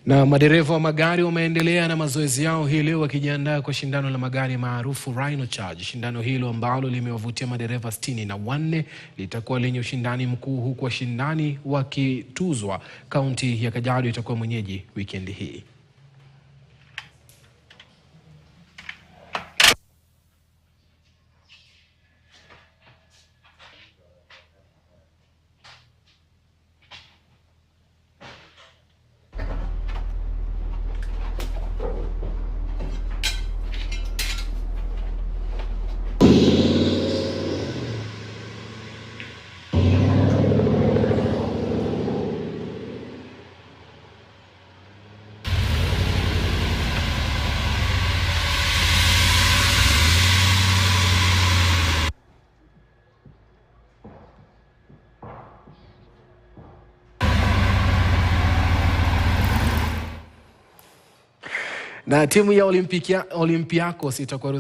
Na madereva wa magari wameendelea na mazoezi yao hii leo wakijiandaa kwa shindano la magari maarufu Rhino Charge. Shindano hilo ambalo limewavutia madereva 64 litakuwa lenye ushindani mkuu, huku washindani wakituzwa. Kaunti ya Kajiado itakuwa mwenyeji weekend hii. Na timu ya Olympiacos itakuwa